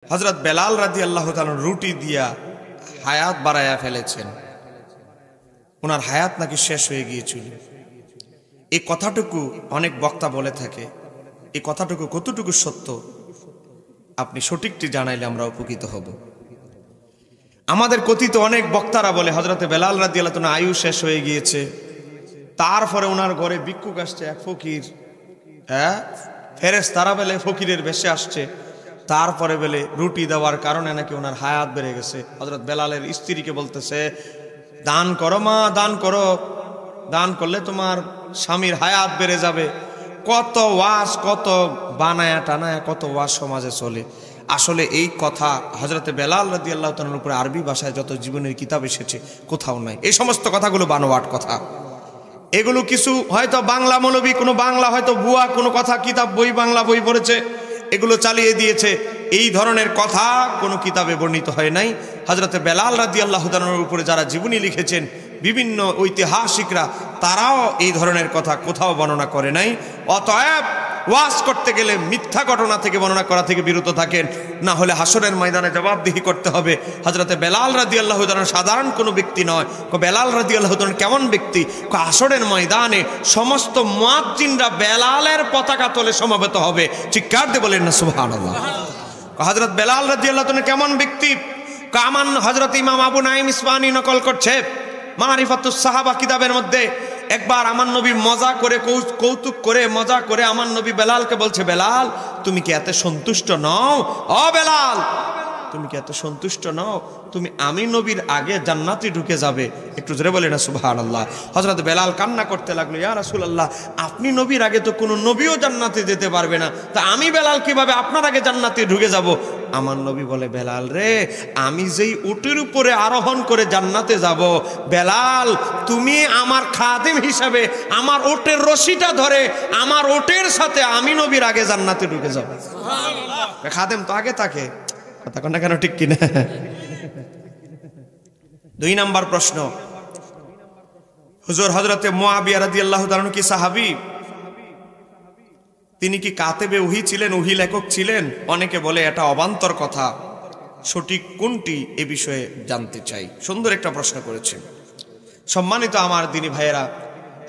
হযরত বেলাল রাদিয়াল্লাহু তাআলা রুটি দিয়া হায়াত বাড়ায়া ফেলেছেন, ওনার হায়াত নাকি শেষ হয়ে গিয়েছিল। এই কথাটুকু অনেক বক্তা বলে থাকে, এই কথাটুকু কতটুকু সত্য আপনি সঠিকটি জানাইলে আমরা উপকৃত হব। আমাদের কথিত অনেক বক্তারা বলে হযরতে বেলাল রাদিয়াল্লাহু তাআলা আয়ু শেষ হয়ে গিয়েছে, তারপরে ওনার ঘরে ভিক্ষুক আসছে এক ফকির, ফেরেশতারা বলে ফকিরের বেশে আসছে, তারপরে বলে রুটি দেওয়ার কারণে নাকি ওনার হায়াত বেড়ে গেছে। হযরত বেলালের স্ত্রীকে বলতেছে, দান করো মা, দান করো, দান করলে তোমার স্বামীর হায়াত বেড়ে যাবে। কত ওয়াজ, কত বানায়া টানায়া কত ওয়াজ সমাজে চলে। আসলে এই কথা হযরতে বেলাল রাদিয়াল্লাহু তাআলার উপরে আরবি ভাষায় যত জীবনের কিতাব এসেছে কোথাও নাই। এই সমস্ত কথাগুলো বানোয়াট কথা। এগুলো কিছু হয়তো বাংলা মৌলবী, কোনো বাংলা হয়তো ভুয়া কোনো কথা, কিতাব বই, বাংলা বই পড়েছে, এগুলো চালিয়ে দিয়েছে। এই ধরনের কথা কোনো কিতাবে বর্ণিত হয় নাই। হযরতে বেলাল রাদিয়াল্লাহু তাআলার উপরে যারা জীবনী লিখেছেন বিভিন্ন ঐতিহাসিকরা, তারাও এই ধরনের কথা কোথাও বর্ণনা করে নাই। অতএব ওয়াজ করতে গেলে মিথ্যা ঘটনা থেকে বর্ণনা করা থেকে বিরত থাকেন, না হলে হাসরের ময়দানে জবাবদিহি করতে হবে। হযরতে বেলাল রাদিয়াল্লাহু তাআলা সাধারণ কোনো ব্যক্তি নয়। বেলাল রাদিয়াল্লাহু তাআলা কেমন ব্যক্তি? হাসরের ময়দানে সমস্ত মুয়াজ্জিনরা বেলালের পতাকা তলে সমবেত হবে। চিৎকার দিয়ে বলেন না সুবহানাল্লাহ। হযরত বেলাল রাদিয়াল্লাহু তাআলা কেমন ব্যক্তি? কামান হযরত ইমাম আবু নাঈম ইসফাহানি নকল করছে মারিফাতুস সাহাবা কিতাবের মধ্যে। একবার আমার নবী মজা করে, কৌতুক করে, মজা করে আমার নবী বেলালকে বলছে, বেলাল তুমি কি এত সন্তুষ্ট নও? ও বেলাল তুমি কি এত সন্তুষ্ট নও? তুমি আমি নবীর আগে জান্নাতে ঢুকে যাবে। একটু জোরে বলে না সুবহানাল্লাহ। হযরত বেলাল কান্না করতে লাগলো, ইয়া রাসূলুল্লাহ আপনি নবীর আগে তো কোনো নবীও জান্নাতে যেতে পারবে না, তা আমি বেলাল কিভাবে আপনার আগে জান্নাতে ঢুকে যাব? আমার নবী বলে, বেলাল রে, আমি যেই উটের উপরে আরোহণ করে জান্নাতে যাব, বেলাল তুমি আমার খাদেম হিসাবে আমার ওটের রশিটা ধরে আমার ওটের সাথে আমি নবীর আগে জান্নাতে ঢুকে যাব। সুবহানাল্লাহ। খাদেম তো আগে থাকে, কথা কন না কেন, ঠিক কিনা? 2 নাম্বার প্রশ্ন, হুজুর হযরতে মুআবিয়া রাদিয়াল্লাহু তাআলা কি সাহাবী? তিনি কি কাতেবে ওহী ছিলেন, ওহী লেখক ছিলেন? অনেকে বলে এটা অবান্তর কথা, সঠিক কোনটি এ বিষয়ে জানতে চাই। সুন্দর একটা প্রশ্ন করেছেন। সম্মানিত আমার দিনী ভাইয়েরা,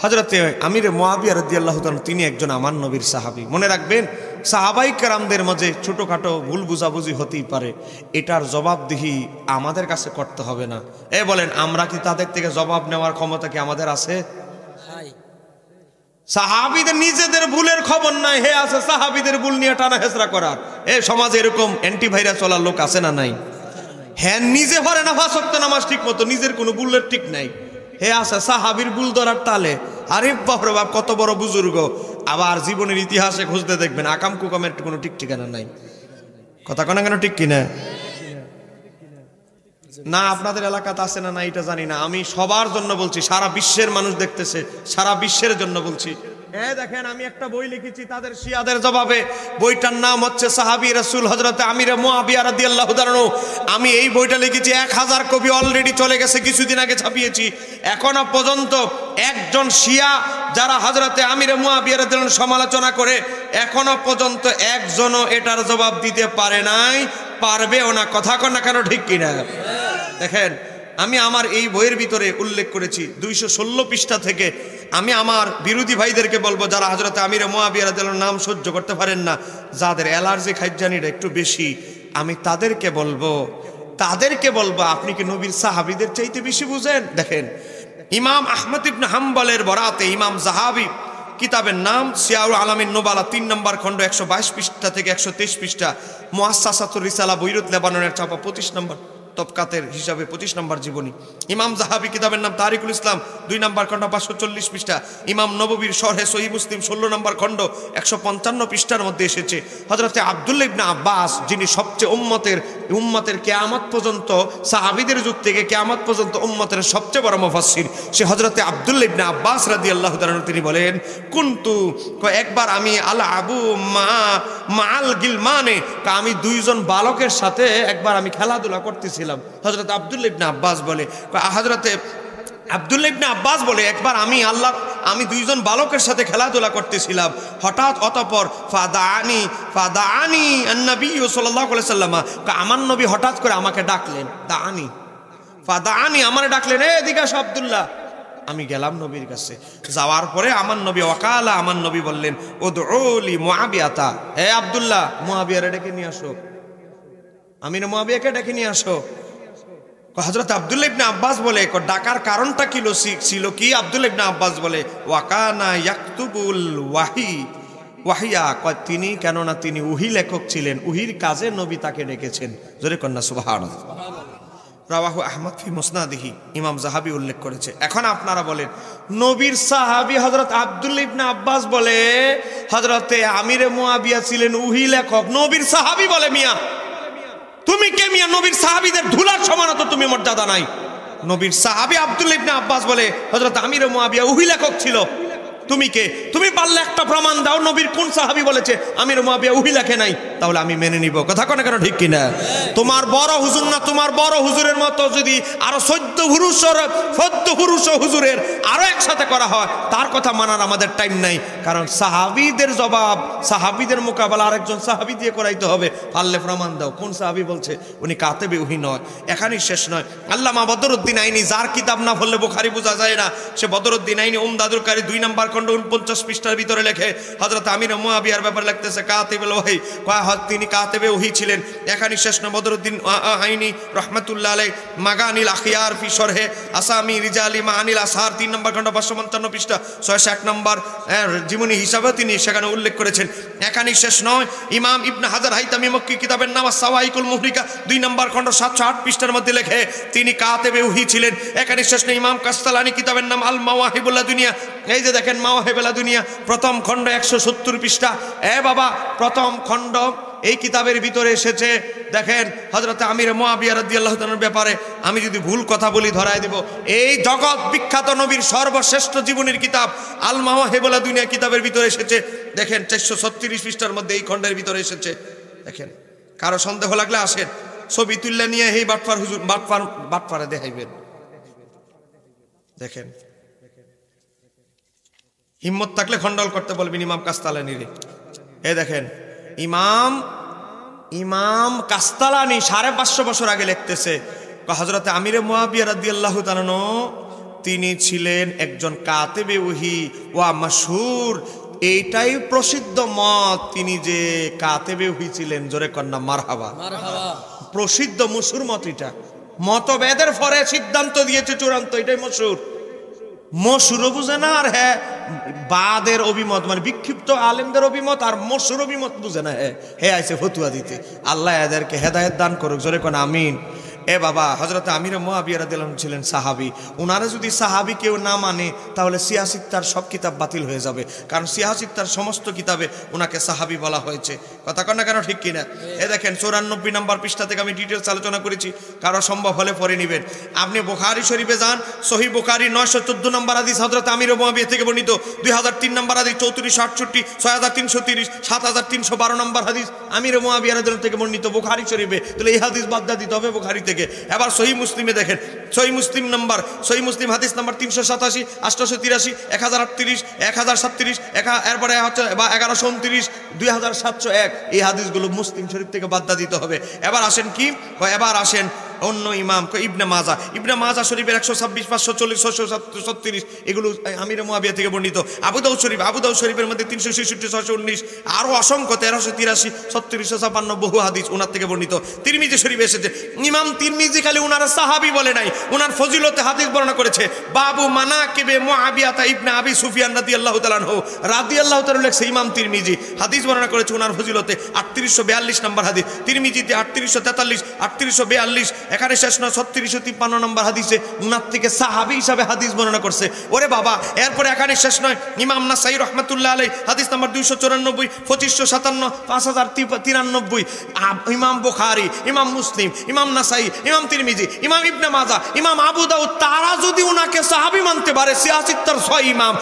হযরতে আমিরে মুআবিয়া রাদিয়াল্লাহু তাআলা তিনি একজন আমার নবীর সাহাবী। মনে রাখবেন, সাহাবায়ে কেরামদের মাঝে ছোটখাটো ভুল বুঝাবুঝি হতেই পারে, এটার জবাবদিহি আমাদের কাছে করতে হবে না। বলেন, আমরা কি তাদের থেকে জবাব নেওয়ার ক্ষমতা কি আমাদের আছে? সাহাবীদের নিজেদের ভুলের খবর নাই, হে আছে সাহাবীদের ভুল নিয়ে টানা হেচড়া করার। সমাজে এরকম অ্যান্টিভাইরাস চলার লোক আছে না নাই? হ্যাঁ, নিজে পড়ে না 5 ওয়াক্ত নামাজ ঠিক মতো, নিজের কোনো ভুলের ঠিক নাই, হে আছে সাহাবীর ভুল ধরার তালে। আরে বাপ রে বাপ, কত বড় বুজুর্গ! আবার জীবনের ইতিহাসে খুঁজতে দেখবেন আকাম কুকামের কোনো ঠিক ঠিকানা নাই। কথা কোনা কেন, ঠিক কিনা? না আপনাদের এলাকাতে আছে না না এটা জানি না, আমি সবার জন্য বলছি, সারা বিশ্বের মানুষ দেখতেছে, সারা বিশ্বের জন্য বলছি। দেখেন, আমি একটা বই লিখেছি তাদের শিয়াদের জবাবে, বইটার নাম হচ্ছে সাহাবী রাসূল হযরতে আমিরে মুআবিয়া রাদিয়াল্লাহু তাআলা। আমি এই বইটা লিখেছি, 1000 কপি অলরেডি চলে গেছে, কিছুদিন আগে ছাপিয়েছি। এখনো পর্যন্ত একজন শিয়া যারা হযরতে আমিরে মুআবিয়া রাদিয়াল্লাহু সমালোচনা করে, এখনো পর্যন্ত একজনও এটার জবাব দিতে পারে নাই, পারবেও না। কথা কন না কেন, ঠিক কিনা? দেখেন, আমি আমার এই বইয়ের ভিতরে উল্লেখ করেছি 216 পৃষ্ঠা থেকে। আমি আমার বিরোধী ভাইদেরকে বলবো, যারা হযরতে আমিরে মুআবিয়া রাদিয়াল্লাহু নাম সহ্য করতে পারেন না, যাদের অ্যালার্জি খাইজানিটা একটু বেশি, আমি তাদেরকে বলবো আপনি কি নবীর সাহাবীদের চাইতে বেশি বুঝেন? দেখেন, ইমাম আহমদ ইবনে হাম্বলের বরাতে ইমাম যাহাবী কিতাবের নাম সিয়ারুল আলামিন নুবালা 3 নম্বর খণ্ড 122 পৃষ্ঠা থেকে 123 পৃষ্ঠা, মুআসসাসাতুর রিসালা বৈরুত লেবাননের ছাপা 25 নম্বর তবকাতের হিসাবে 25 নম্বর জীবনী। ইমাম যাহাবী কিতাবের নাম তারিকুল ইসলাম 2 নম্বর খণ্ড 540 পৃষ্ঠা। ইমাম নববীর শরহে সহিহ মুসলিম 16 নম্বর খণ্ড 155 পৃষ্ঠার মধ্যে এসেছে, হযরতে আব্দুল্লাহ ইবনে আব্বাস, যিনি সবচেয়ে উম্মতের কিয়ামত পর্যন্ত, সাহাবীদের যুগ থেকে কিয়ামত পর্যন্ত উম্মতের সবচেয়ে বড় মুফাসসির, সে হযরতে আব্দুল্লাহ ইবনে আব্বাস রাদিয়াল্লাহু তাআলা তিনি বলেন, কুনতু, একবার আমি আল আবু মাআল গিলমানে, আমি 2 জন বালকের সাথে একবার আমি খেলাধুলা করতেছি। হযরত আব্দুল্লাহ ইবনে আব্বাস বলে, হযরতে আব্দুল্লাহ ইবনে আব্বাস বলে, একবার আমি দুইজন বালকের সাথে খেলাধুলা করতেছিলাম, হঠাৎ অতঃপর ফাদাআনি আন-নবী সাল্লাল্লাহু আলাইহি ওয়াসাল্লাম, আমার নবী হঠাৎ করে আমাকে ডাকলেন, ফাদাআনি আমারে ডাকলেন, এদিকে আসো আব্দুল্লাহ। আমি গেলাম নবীর কাছে, যাওয়ার পরে আমার নবী ওয়াকালা, আমার নবী বললেন, উদউলি মুআবিয়াতা, হে আব্দুল্লাহ মুআবিয়ারে ডেকে নিয়ে আসো, আমির মুআবিয়াকে ডেকে নিয়ে আসো। হযরত আব্দুল্লাহ ইবনে আব্বাস বলে, ডাকার কারণটা কি ছিল কি? আব্দুল্লাহ ইবনে আব্বাস বলে, ওয়াকানা ইয়াকতুবুল ওয়াহিয়া, তিনি কেননা তিনি উহি লেখক ছিলেন, উহির কাজে নবী তাকে ডেকেছেন। জোরে কন্যা সুবহানাল্লাহ। রাওয়াহু আহমদ ফি মুসনাদিহি, ইমাম যাহাবী উল্লেখ করেছে। এখন আপনারা বলেন, নবীর সাহাবী হযরত আব্দুল্লাহ ইবনে আব্বাস বলে হযরতে আমিরে মুআবিয়া ছিলেন উহি লেখক, নবীর সাহাবী বলে, মিয়া তুমি কে মিয়া? নবীর সাহাবীদের ধুলার সমান তো তুমি মর্যাদা নাই। নবীর সাহাবী আব্দুল্লাহ ইবনে আব্বাস বলে হযরত আমিরে মুআবিয়া উহি লেখক ছিল, তুমি কে? তুমি পারলে একটা প্রমাণ দাও, নবীর কোন সাহাবী বলেছে আমির মুআবিয়া উহি লেখে নাই, তাহলে আমি মেনে নিব। কথা কোন কেন ঠিক কিনা? তোমার বড় হুজুর না, তোমার বড় হুজুরের মতো যদি আরো 14 পুরুষ হুজুরের আরো একসাথে করা হয়, তার কথা মানার আমাদের টাইম নাই। কারণ সাহাবীদের জবাব, সাহাবীদের মোকাবেলা আরেকজন সাহাবী দিয়ে করাইতে হবে। পারলে প্রমাণ দাও, কোন সাহাবী বলছে উনি কাতেবে উহি নয়। এখানেই শেষ নয়, আল্লামা বদরউদ্দিন আইনি, যার কিতাব না পড়লে বুখারী বোঝা যায় না, সে বদরউদ্দিন আইনি উমদাদুল কারি 2 নম্বর খণ্ড 49 পৃষ্ঠার ভিতরে লেখে, হযরত আমির মুআবিয়ার ব্যাপারে লিখতেছে কাতিবুল ওহী, তিনি কাতিবে ওহী ছিলেন। এখানেই শেষ না, বদরউদ্দিন আইনি রাহমাতুল্লাহ আলাইহি মাগানিল আখিয়ার ফি শরহে আসামি রিজালি মাআনিল আসহার 3 নম্বর খণ্ড 555 পৃষ্ঠা 601 নম্বর জীবনী হিসাবে তিনি সেখানে উল্লেখ করেছেন। এখানেই শেষ নয়, ইমাম ইবনে হাজার হাইতামি মক্কি কিতাবের নাম সাওয়াইকুল মুহরিকা 2 নম্বর খণ্ড 708 পৃষ্ঠার মধ্যে লেখে তিনি কাতিবে ওহী ছিলেন। এখানেই শেষ নয়, ইমাম কাস্তালানি কিতাবের নাম আল মাওয়াহিবুল দুনিয়া, এই যে দেখেন মাওয়াহিবুল দুনিয়া প্রথম খণ্ড 170 পৃষ্ঠা, বাবা প্রথম খণ্ড, এই কিতাবের ভিতরে এসেছে। দেখেন হযরত আমির মুআবিয়া রাদিয়াল্লাহু তাআলার ব্যাপারে আমি যদি ভুল কথা বলি ধরায় দিব, এই জগৎ বিখ্যাত নবীর সর্বশ্রেষ্ঠ জীবনীর কিতাব আল মাওয়াহিবুল দুনিয়া কিতাবের ভিতরে এসেছে। দেখেন 436 পৃষ্ঠার মধ্যে এই খণ্ডের ভিতরে এসেছে। দেখেন, কারো সন্দেহ লাগলে আসেন, ছবি তুললে নিয়ে এই বাটফার হুজুর বাটফারে দেখাইবেন। দেখেন, হিম্মত থাকলে খণ্ডল করতে বলবেন ইমাম কাস্তালানি রে। দেখেন, ইমাম কাস্তালানি 550 বছর আগে লিখতেছে, হযরত আমিরে মুআবিয়া রাদিয়াল্লাহু তাআলা তিনি ছিলেন একজন কাতিবে ওহী ওয়া মাশহুর, এইটাই প্রসিদ্ধ মত, তিনি যে কাতিবে ওহী ছিলেন। জোরে কন্না মারহাবা। প্রসিদ্ধ মশহুর মত, এটা মতভেদের পরে সিদ্ধান্ত দিয়েছে চূড়ান্ত, এটাই মশহুর বুঝে না, আর বাদের অভিমত মানে বিক্ষিপ্ত আলেমদের অভিমত, আর মশহুর অভিমত বুঝে না। আইছে ফতুয়া দিতে। আল্লাহ এদেরকে হেদায়েত দান করুক। জোরে কোন আমিন। বাবা, হযরত আমির মুআবিয়া রাদিয়াল্লাহু আনহু ছিলেন সাহাবী। উনারা যদি সাহাবী কেউ না মানে, তাহলে সিয়াসিত্তার সব কিতাব বাতিল হয়ে যাবে, কারণ সিয়াসিত্তার সমস্ত কিতাবে উনাকে সাহাবী বলা হয়েছে। কথা কন না কেন ঠিক কিনা? দেখেন 94 নম্বর পৃষ্ঠা থেকে আমি ডিটেইলস আলোচনা করেছি, কারো সম্ভব হলে পড়ে নেবেন। আপনি বুখারী শরীফে যান, সহিহ বুখারী 914 নম্বর হাদিস হযরত আমির মুআবিয়া থেকে বর্ণিত, 2003 নম্বর হাদিস 3468, 6330, 7312 নম্বর হাদিস আমির মুআবিয়া রাদিয়াল্লাহু থেকে বর্ণিত বুখারী শরীফে। তাহলে এই হাদিস বাদ দিতে হবে বুখারী থেকে। এবার সহিহ মুসলিমে দেখেন, সহিহ মুসলিম হাদিস নাম্বার 387, 883, 1038, 1037, এরপরে হচ্ছে 1129, 2701, এই হাদিসগুলো মুসলিম শরীফ থেকে বাদ দিতে হবে। এবার আসেন কি, এবার আসেন অন্য ইমাম ইবনে মাজা শরীফের 126, 540, 636, এগুলো আমির মুআবিয়া থেকে বর্ণিত। আবু দাউদ শরীফের মধ্যে 366, 619, আরো অসংখ্য 1383, 3656 বহু হাদিস ওনার থেকে বর্ণিত। তিরমিজি শরীফে এসেছে, ইমাম তিরমিজি খালি উনার সাহাবী বলে নাই, উনার ফজিলতে হাদিস বর্ণনা করেছে। বাবু মানাকিবে মুআবিয়া ইবনে আবি সুফিয়ান রাদিয়াল্লাহু তাআলা লেখছে ইমাম তিরমিজি, হাদিস বর্ণনা করেছে উনার ফজিলতে 3842 নম্বর হাদিস, তিরমিজিতে 3843, 3842, এখানে শেষ না 3653 নম্বর হাদিসে উনার থেকে সাহাবী হিসাবে হাদিস বর্ণনা করছে। ওরে বাবা, এরপরে এখানে শেষ নয়, ইমাম নাসাই রাহমাতুল্লাহ আলাইহি হাদিস নাম্বার 294, 2557, 5093, ইমাম বুখারী, ইমাম মুসলিম, ইমাম নাসাই, ইমাম তিরমিজি, ইমাম ইবনে মাজা, ইমাম আবু দাউদ, তারা যদি উনাকে সাহাবী মানতে পারে, সিয়াসিত্তার 6 ইমাম,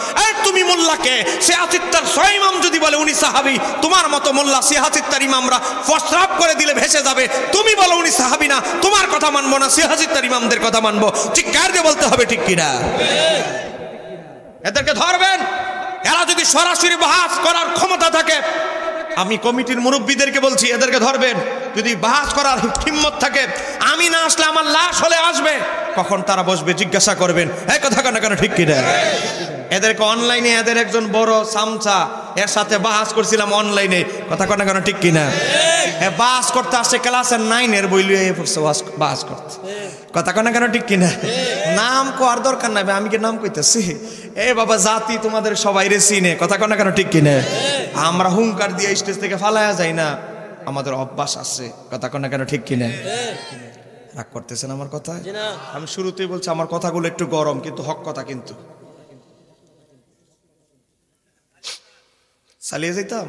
তুমি মোল্লাকে সিয়াসিত্তার 6 ইমাম যদি বলে উনি সাহাবী, তোমার মতো মোল্লা সিয়াসিত্তার ইমামরা প্রস্রাব করে দিলে ভেসে যাবে, তুমি বলো উনি সাহাবী না, তোমার কথা কথা মানবো না সিহাজিতার ইমামদের কথা মানবো? চিৎকার দিয়ে বলতে হবে ঠিক কিনা? এদেরকে ধরবেন। এরা যদি সরাসরি বাহাস করার ক্ষমতা থাকে, আমি কমিটির মুরব্বীদেরকে বলছি, এদেরকে ধরবেন। যদি বাহাস করার হিম্মত থাকে, আমি না আসলে আমার লাশ হলে আসবে, কখন তারা বসবে জিজ্ঞাসা করবেন, এই কথা কেন ঠিক কিনা? এদেরকে অনলাইনে, এদের একজন বড় সামচা, এর সাথে বাহাস করছিলাম অনলাইনে, কথা কেন ঠিক কিনা? বাহাস করতে আসছে ক্লাসের 9-এর বই লিয়ে পড়ছে বাহাস করতে, কথা কেন ঠিক কিনা? নাম কোয়ার দরকার নাই, আমি কি নাম কইতেছি? এ বাবা জাতি তোমাদের সবাই রে চিনে, কথা কেন ঠিক কিনা? আমরা হুঙ্কার দিয়ে স্টেজ থেকে ফালায়া যাই না, আমাদের অভ্যাস আছে, কথা কেন ঠিক কিনা? রাগ করতেছেন আমার কথা? আমি শুরুতেই বলছি আমার কথাগুলো একটু গরম, কিন্তু হক কথা। কিন্তু চালিয়ে যেতাম।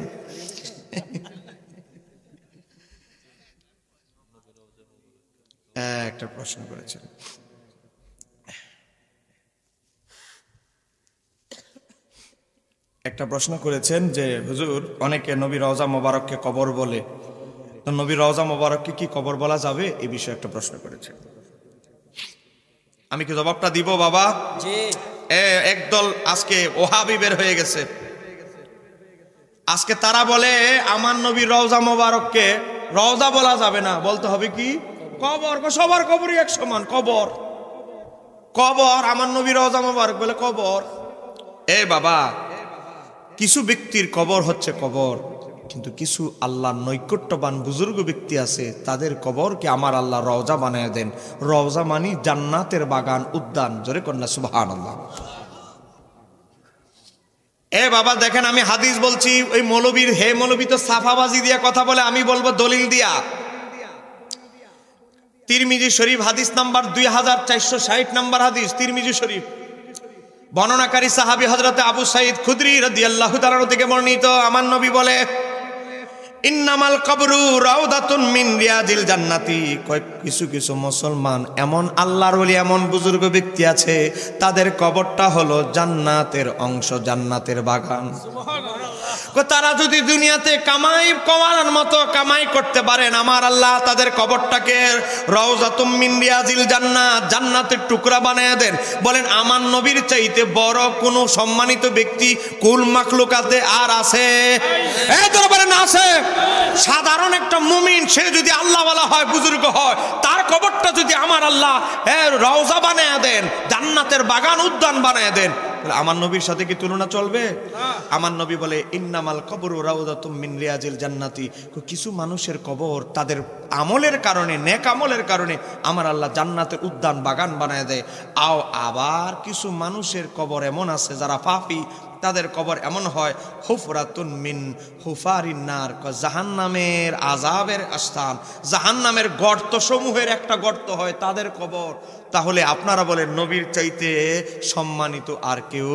একটা প্রশ্ন করেছেন, যে হুজুর অনেকে নবী রওজা মোবারককে কবর বলে, তো নবী রওজা মোবারককে কি কবর বলা যাবে? এই বিষয়ে একটা প্রশ্ন করেছেন। আমি কি জবাবটা দিব বাবা? একদল আজকে ওহাবি বের হয়ে গেছে। আজকে তারা বলে আমার নবী রওজা মোবারককে রওজা বলা যাবে না, বলতে হবে কি কবর। সবার কবরই এক সমান, কবর। আমার নবী রওজা মোবারক বলে কবর। বাবা, কিছু ব্যক্তির কবর হচ্ছে কবর, কিন্তু কিছু আল্লাহর নৈকট্যবান বুজুর্গ ব্যক্তি আছে, তাদের কবরকে আমার আল্লাহ রওজা বানায় দেন। রওজা মানি জান্নাতের বাগান, উদ্যান। জোরে কন্যা সুবহানাল্লাহ। বাবা দেখেন, আমি হাদিস বলছি, ওই মৌলবীর মৌলবী তো সাফাবাজি দিয়া কথা বলে, আমি বলবো দলিল দিয়া। তিরমিজি শরীফ হাদিস নাম্বার 2460 নাম্বার হাদিস, তিরমিজি শরীফ। বর্ণনাকারী সাহাবী হযরত আবু সাঈদ খুদরি রাদিয়াল্লাহু তাআলা থেকে বর্ণিত, আমার নবী বলে, ইন্নামাল কবরু রাউদাতুন মিন রিয়াজিল জান্নাতি। কিছু কিছু মুসলমান এমন আল্লাহর ওলি, এমন বুজুর্গ ব্যক্তি আছে, তাদের কবরটা হলো জান্নাতের অংশ, জান্নাতের বাগান। তারা যদি দুনিয়াতে কামাই করার মতো কামাই করতে পারেন, আমার আল্লাহ তাদের কবরটাকে রাউজাতুম মিন রিয়াজিল জান্নাত, জান্নাতের টুকরা বানায় দেন। বলেন, আমার নবীর চাইতে বড় কোন সম্মানিত ব্যক্তি কুল মাখলুকাতে আর আছে? এই দরবারে না আছে? সাধারণ একটা মুমিন, সে যদি আল্লাহওয়ালা হয়, বুজুর্গ হয়, তার কবরটা যদি আমার আল্লাহ রওজা বানায় দেন, জান্নাতের বাগান, উদ্যান বানায় দেন, আমার নবীর সাথে কি তুলনা চলবে? আমার নবী বলে, ইন্নামাল কবরু রাউদাতুম মিন রিয়াজিল জান্নাতি। কিছু মানুষের কবর তাদের আমলের কারণে, নেক আমলের কারণে আমার আল্লাহ জান্নাতের উদ্যান, বাগান বানায় দেয়। আবার কিছু মানুষের কবর এমন আছে যারা পাপী, তাদের কবর এমন হয় হুফরাতুন মিন হুফারিন নার, জাহান্নামের আযাবের স্থান, জাহান্নামের গর্ত সমূহের একটা গর্ত হয় তাদের কবর। তাহলে আপনারা বলেন, নবীর চাইতে সম্মানিত আর কেউ?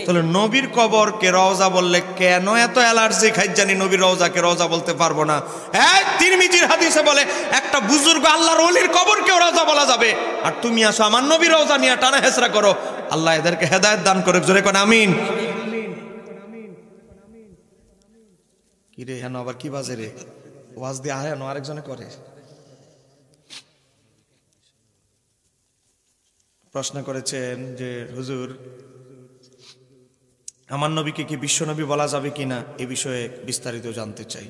তাহলে নবীর কবরকে রওজা বললে কেন এত অ্যালার্জি খাই জানি নবীর রওজাকে রওজা বলতে পারবো না? তিরমিজির হাদিসে বলে, একটা বুজুর্গ আল্লাহর ওলির কবরকেও রওজা বলা যাবে, আর তুমি আসো আমার নবীর রওজা নিয়ে টানা হেসরা করো। আল্লাহ এদেরকে হেদায়েত দান করে, জোরে কোন আমিন। কি রে, হেন আবার কি বাজে রে? ওয়াজ দিয়ে হেন আরেকজনে করে। প্রশ্ন করেছেন যে হুজুর, আমার নবীকে কি বিশ্বনবী বলা যাবে কিনা, এ বিষয়ে বিস্তারিত জানতে চাই।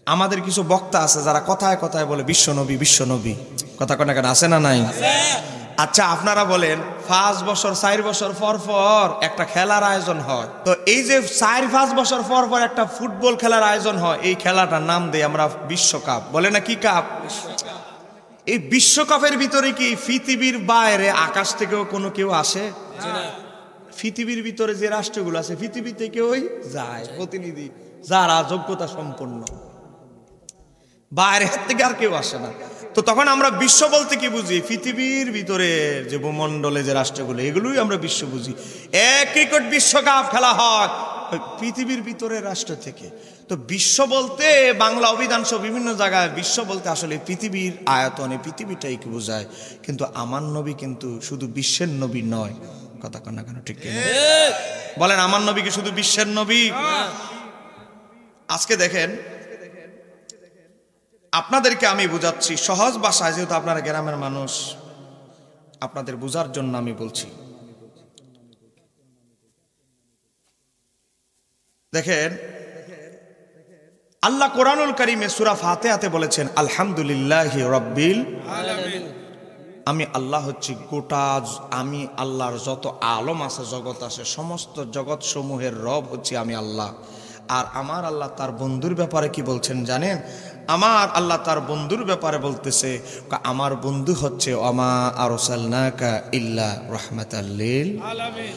আমাদের কিছু বক্তা আছে যারা কথায় কথায় বলে বিশ্বনবী বিশ্বনবী, কথা কোন কেন আছে না নাই? আচ্ছা, আপনারা বলেন, 5 বছর 4 বছর পর পর একটা খেলার আয়োজন হয়, তো এই যে 4-5 বছর পর পর একটা ফুটবল খেলার আয়োজন হয়, এই খেলাটার নাম দেই আমরা বিশ্বকাপ। বলে না কি কাপ? এই বিশ্বকাপের ভিতরে কি পৃথিবীর বাইরে আকাশ থেকেও কোনো কেউ আসে? পৃথিবীর ভিতরে যে রাষ্ট্রগুলো আছে, পৃথিবী থেকেই যায় প্রতিনিধি, যারা যোগ্যতা সম্পন্ন, বাইরে থেকে আর কেউ আসে না। তো তখন আমরা বিশ্ব বলতে কি বুঝি? পৃথিবীর ভিতরে যে ভূমণ্ডলে যে রাষ্ট্রগুলো, এগুলোই আমরা বিশ্ব বুঝি। ক্রিকেট বিশ্বকাপ খেলা হয় পৃথিবীর ভিতরে রাষ্ট্র থেকে। তো বিশ্ব বলতে বাংলা অভিধান সহ বিভিন্ন জায়গায় বিশ্ব বলতে আসলে পৃথিবীর আয়তনে পৃথিবীটাই কি বোঝায়, কিন্তু আমার নবী কিন্তু শুধু বিশ্বের নবী নয়, কথা কন না কেন ঠিক কিনা? বলেন, আমার নবী কি শুধু বিশ্বের নবী? আজকে দেখেন, আপনাদেরকে আমি বুঝাচ্ছি সহজ ভাষায়, যেহেতু আপনারা গ্রামের মানুষ, আপনাদের বুঝার জন্য আমি বলছি। দেখেন, আল্লাহ কোরআনুল কারীমে সূরা ফাতিহাতে বলেছেন আলহামদুলিল্লাহি রাব্বিল আলামিন। আমি আল্লাহ হচ্ছি গোটা, আমি আল্লাহর যত আলম আছে, জগৎ আছে, সমস্ত জগৎ সমূহের রব হচ্ছে আমি আল্লাহ। আর আমার আল্লাহ তার বন্ধুর ব্যাপারে কি বলছেন জানেন? আমার আল্লাহ তার বন্ধুর ব্যাপারে বলতেছে, আমার বন্ধু হচ্ছে ওমা আরসালনাকা ইল্লা রাহমাতাল লিল আলামিন।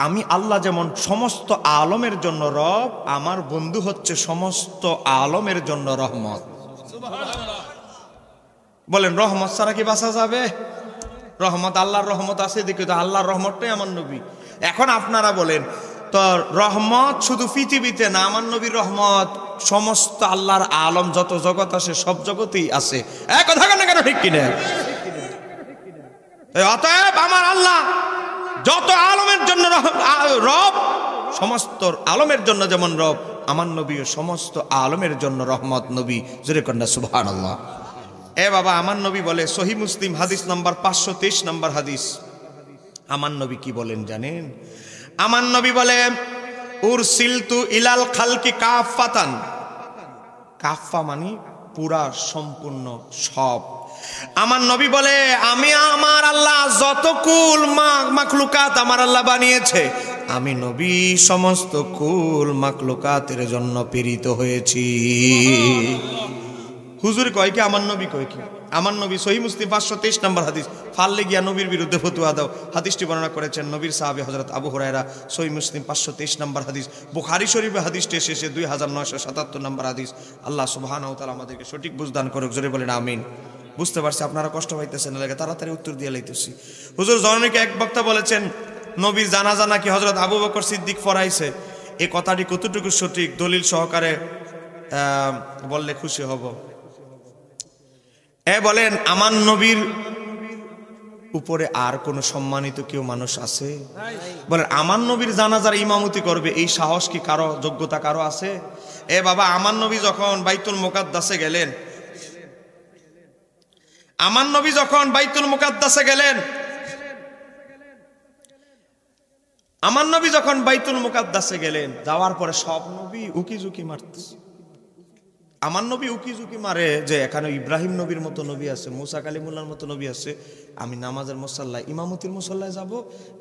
আমি আল্লাহ যেমন সমস্ত আলমের জন্য রব, আমার বন্ধু হচ্ছে সমস্ত আলমের জন্য রহমত। বলেন, রহমত ছাড়া কি বাঁচা যাবে? রহমত, আল্লাহর রহমত আছে দেখি তো, আল্লাহর রহমতটাই আমার নবী। এখন আপনারা বলেন তো, রহমত শুধু পৃথিবীতে না, আমার নবীর রহমত সমস্ত আল্লাহর আলম যত জগৎ আছে সব জগতেই আছে। কথা কেন কেন ঠিক কিনা? অতএব আমার আল্লাহ যত আলমের জন্য রব, সমস্ত আলমের জন্য যেমন রব, আমার নবী সমস্ত আলমের জন্য রহমত নবী। জোরে কন্যা সুবহানাল্লাহ। বাবা, আমার নবী বলে, সহিহ মুসলিম হাদিস নাম্বার 523 নাম্বার হাদিস, আমার নবী কি বলেন জানেন? আমার নবী বলে, উরসিলতু ইলাল খালকি কাফাতান। কাফা মানে পুরা, সম্পূর্ণ, সব। আমার নবী বলে, আমি আমার আল্লাহ যত কুল মাখলুকাত আমার আল্লাহ বানিয়েছে, আমি নবী সমস্ত কুল মাখলুকাতের জন্য প্রেরিত হয়েছি। হুজুর কয় কি? আমার নবী কয় কি? আমার নবী সহিহ মুসলিম 523 নম্বর হাদিস, ফাললে গিয়া নবীর বিরুদ্ধে ফতোয়া দাও। হাদিসটি বর্ণনা করেছেন নবীর সাহাবী হযরত আবু হুরায়রা। সহিহ মুসলিম 523 নম্বর হাদিস। বুখারী শরীফে হাদিসটি এসেছে 2977 নম্বর হাদিস। আল্লাহ সুবহানাহু ওয়া তাআলা আমাদেরকে সঠিক বুঝদান করুক। জোরে বলেন আমিন। বুঝতে পারছি আপনারা কষ্ট পাইতেছেন, লাগে তাড়াতাড়ি উত্তর দিয়ে লাইতেছি। হুজুর জননীকে এক বক্তা বলেছেন, নবীর জানাজা নাকি হযরত আবু বকর সিদ্দিক পড়াইছে। এই কথাটি কতটুকু সঠিক দলিল সহকারে বললে খুশি হব। বলেন, আমার নবীর উপরে আর কোন সম্মানিত কেউ মানুষ আছে? বলেন, আমার নবীর জানাজার ইমামতি করবে এই সাহস কি কারো, যোগ্যতা কারো আছে? বাবা, আমার নবী যখন বাইতুল মুকাদ্দাসে গেলেন, আমার নবী যখন বাইতুল মুকাদ্দাসে গেলেন, আমার নবী যখন বাইতুল মুকাদ্দাসে গেলেন, যাওয়ার পরে সব নবী উকি ঝুঁকি মারতেছে। আমার নবী উকি ঝুঁকি মারে যে এখানে ইব্রাহিম নবীর মতো নবী আছে, মুসা কালিমুল্লাহর মতো নবী আছে, আমি নামাজের মুসাল্লায়, ইমামতির মুসাল্লায় যাব।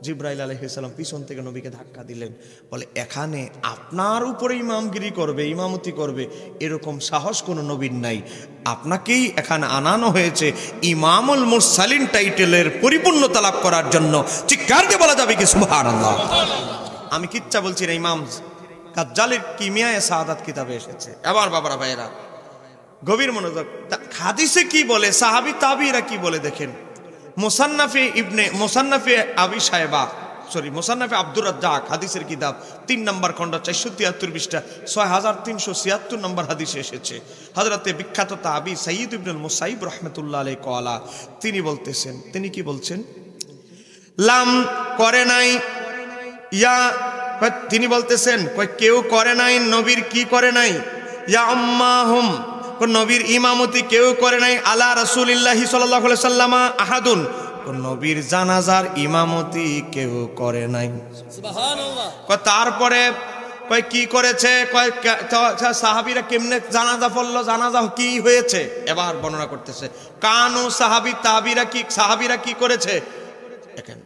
জিবরাইল আলাইহিস সালাম পিছন থেকে নবীকে ধাক্কা দিলেন, বলে, এখানে আপনার উপরে ইমামগিরি করবে, ইমামতি করবে, এরকম সাহস কোনো নবীর নাই। আপনাকেই এখানে আনানো হয়েছে ইমামুল মুরসালিন টাইটেলের পরিপূর্ণতা লাভ করার জন্য। চিৎকার দিয়ে বলা যাবে কি সুবহানাল্লাহ? আমি কিচ্ছা বলছি না, ইমাম কাজ্জালের কিমিয়ায়ে সাআদাত কিতাবে এসেছে। এবার বাবারা ভাইয়েরা গভীর মনোযোগ, হাদিসে কি বলে, সাহাবী তাবিরা কি বলে দেখেন। মুসান্নাফে আব্দুর রাজ্জাক হাদিসের কিতাব 3 নম্বর খণ্ড 473 পৃষ্ঠা 6376 নম্বর হাদিসে এসেছে। হযরতে বিখ্যাত তাবী সাইয়্যিদ ইবনুল মুসাইয়িব রাহমাতুল্লাহ আলাইহি কওয়ালা, তিনি বলতেছেন, তিনি কি বলছেন? লাম করে নাই, ইয়া, তিনি বলতেছেন কেউ করে নাই, নবীর কি করে নাই? ইয়া আম্মাহুম, নবীর ইমামতি কেউ করে নাই, আলা রাসূলিল্লাহি সাল্লাল্লাহু আলাইহি সাল্লাম আহাদুন, নবীর জানাজার ইমামতি কেউ করে নাই। সুবহানাল্লাহ। তারপরে কি করেছে? সাহাবীরা কেমনে জানাজা পড়লো, জানাজা কি হয়েছে এবার বর্ণনা করতেছে। কানু সাহাবী তাবিরা কি, সাহাবীরা কি করেছে? দেখেন,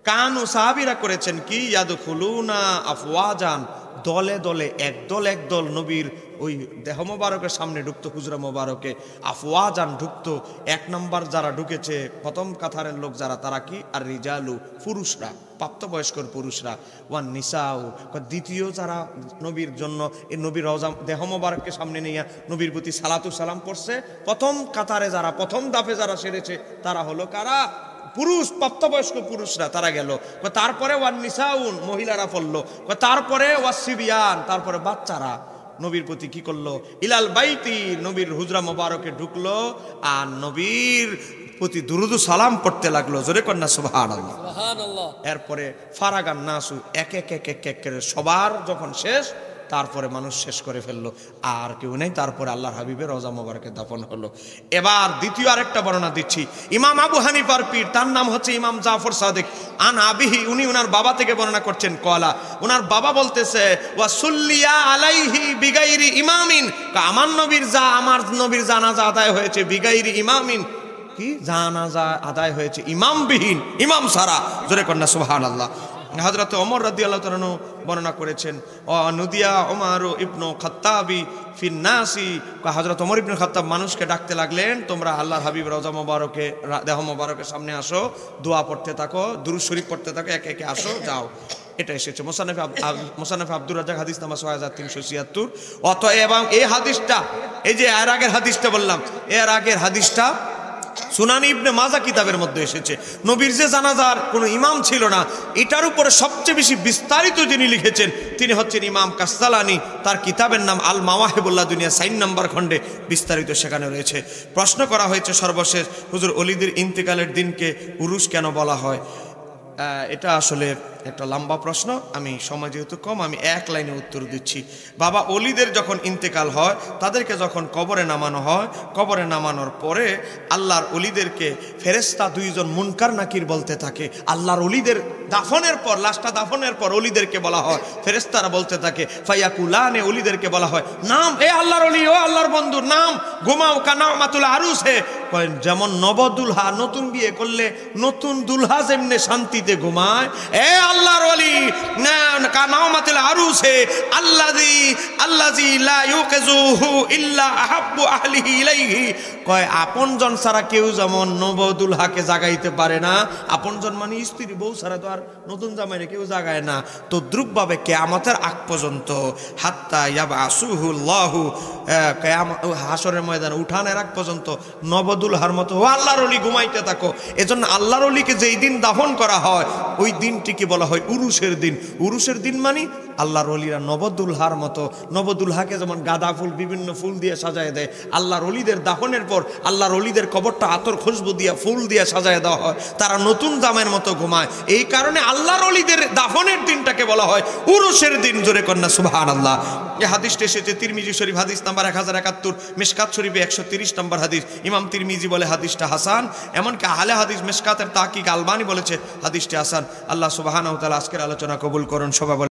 কানু সাহাবীরা করেছেন কি, ইয়াদখুলুনা আফওয়াজান, দলে দলে, একদল একদল নবীর ওই দেহ মোবারকের সামনে ঢুকতো, হুজরা মোবারকে আফওয়াজান ঢুকতো। 1 নম্বর যারা ঢুকেছে, প্রথম কাতারের লোক যারা, তারা কি? আর রিজালু, পুরুষরা, প্রাপ্তবয়স্কর পুরুষরা, ওয়ান নিসাউ, দ্বিতীয় যারা নবীর জন্য এই নবীর রওজা দেহ মোবারককে সামনে নিয়ে নবীর প্রতি সালাতু সালাম পড়ছে, প্রথম কাতারে যারা, প্রথম দাফে যারা সেরেছে, তারা হলো কারা? পুরুষ, প্রাপ্তবয়স্ক পুরুষরা, তারা গেল। তারপরে ওয়ান নিসাউন, মহিলারা পড়লো। তারপরে ওয়াসিবিয়ান, তারপরে বাচ্চারা নবীর প্রতি কি করলো? ইলাল বাইতি, নবীর হুজরা মোবারকে ঢুকলো আর নবীর প্রতি দুরুদ সালাম পড়তে লাগলো। জোরে কন্যা সুবহানাল্লাহ, সুবহানাল্লাহ। এরপরে ফারাগান নাসু, এক এক এক এক এক করে সবার যখন শেষ, তারপরে মানুষ শেষ করে ফেললো, আর কেউ নেই। তারপরে আল্লাহর হাবিবের রওজা মোবারকে দাফন হলো। এবার দ্বিতীয় আরেকটা বর্ণনা দিচ্ছি। ইমাম আবু হানিফার পীর, তার নাম হচ্ছে ইমাম জাফর সাদিক আন আবিহি, উনি উনার বাবা থেকে বর্ণনা করছেন। কলা, উনার বাবা বলতেছে ওয়া সুল্লিয়া আলাইহি বিগাইরি ইমামিন, আমার নবীর জানাজা আদায় হয়েছে বিগাইরি ইমামিন, কি জানাজা আদায় হয়েছে ইমামবিহীন, ইমাম সারা। জোরে কন্যা সুবহানাল্লাহ। হযরত ওমর রাদিয়াল্লাহু তাআলা বর্ণনা করেছেন ও নুদিয়া ওমর ইবনে খাত্তাবি ফিন নাসি, হযরত ওমর ইবনে খাত্তাব মানুষকে ডাকতে লাগলেন, তোমরা আল্লাহর হাবিব রওজা মোবারকে দেহ মোবারকের সামনে আসো, দোয়া পড়তে থাকো, দুরূদ শরীফ পড়তে থাকো, একে একে আসো, যাও। এটা এসেছে মুসান্নাফে আব্দুর রাজ্জাক হাদিস নাম্বার 6376। অতএব এবং এই হাদিসটা, এই যে এর আগের হাদিসটা বললাম, এর আগের হাদিসটা সুনানি ইবনে মাজা কিতাবের মধ্যে এসেছে। নবীর যে জানাজার কোনো ইমাম ছিল না, এটার উপরে সবচেয়ে বেশি বিস্তারিত যিনি লিখেছেন তিনি হচ্ছেন ইমাম কাসসালানি। তার কিতাবের নাম আল মাওয়াহিবুল্লাহ দুনিয়া 4 নম্বর খণ্ডে বিস্তারিত সেখানে রয়েছে। প্রশ্ন করা হয়েছে সর্বশেষ, হুজুর অলিদের ইন্তেকালের দিনকে উরুস কেন বলা হয়? এটা আসলে একটা লম্বা প্রশ্ন, আমি সময় যেহেতু কম আমি এক লাইনে উত্তর দিচ্ছি। বাবা অলিদের যখন ইন্তেকাল হয়, তাদেরকে যখন কবরে নামানো হয়, কবরে নামানোর পরে আল্লাহর অলিদেরকে ফেরেশতা 2 জন মুনকার নাকির বলতে থাকে। আল্লাহর অলিদের দাফনের পর, লাশটা দাফনের পর অলিদেরকে বলা হয়, ফেরেশতারা বলতে থাকে ফায়াকুলানে, অলিদেরকে বলা হয় নাম, এ আল্লাহর অলি, ও আল্লাহর বন্ধু, নাম, ঘুমাও কানামাতুল আরুসে, যেমন নবদুলহা নতুন বিয়ে করলে নতুন দুলহা যেমনে শান্তিতে ঘুমায়, এ আল্লাহর ওলি কানামাতুল আরুসে আল্লাযী লা ইউকিজুহু ইল্লা আহাব্বু আহলিহি ইলাইহি, কয় আপনজন ছাড়া কেউ যেমন নবদুলহাকে জাগাইতে পারে না, আপনজন মানে স্ত্রী বউ ছাড়া তো আর নতুন জামাইরে কেউ জাগায় না, তো দ্রুপভাবে কিয়ামতের আগ পর্যন্ত হাত্তা ইয়াবআসুহুল্লাহু, কিয়ামত হাসরের ময়দানে উঠানের আগ পর্যন্ত নবদুলহার মতো ও আল্লাহর ওলি ঘুমাইতে থাকো। এজন্য আল্লাহর ওলিকে যেই দিন দাফন করা হয় ওই দিনটিকে বলা হয় উরুসের দিন। উরুসের দিন মানে আল্লাহর ওলিরা নবদুলহার মতো, নবদুলহাকে যেমন গাঁদা ফুল বিভিন্ন ফুল দিয়ে সাজায় দেয়, আল্লাহর ওলিদের দাফনের পর আল্লাহর ওলিদের কবরটা আতর খুশবু দিয়ে ফুল দিয়ে সাজায় দেওয়া হয়, তারা নতুন জামের মতো ঘুমায়। এই কারণে আল্লাহর ওলিদের দাফনের দিনটাকে বলা হয় উরুসের দিন। জোরে কন্যা সুবহানাল্লাহ। এই হাদিসটা এসেছে তিরমিজি শরীফ হাদিস নাম্বার 1071, মিশকাত শরীফে 130 নম্বর হাদিস। ইমাম তিরমিজি বলে হাদিসটা হাসান, এমনকি আহলে হাদিস মিশকাতের তাহকিক আলবানী বলেছে হাদিসটা হাসান। আল্লাহ সুবহানাহু ওয়া তাআলা আজকের আলোচনা কবুল করুন। সবাই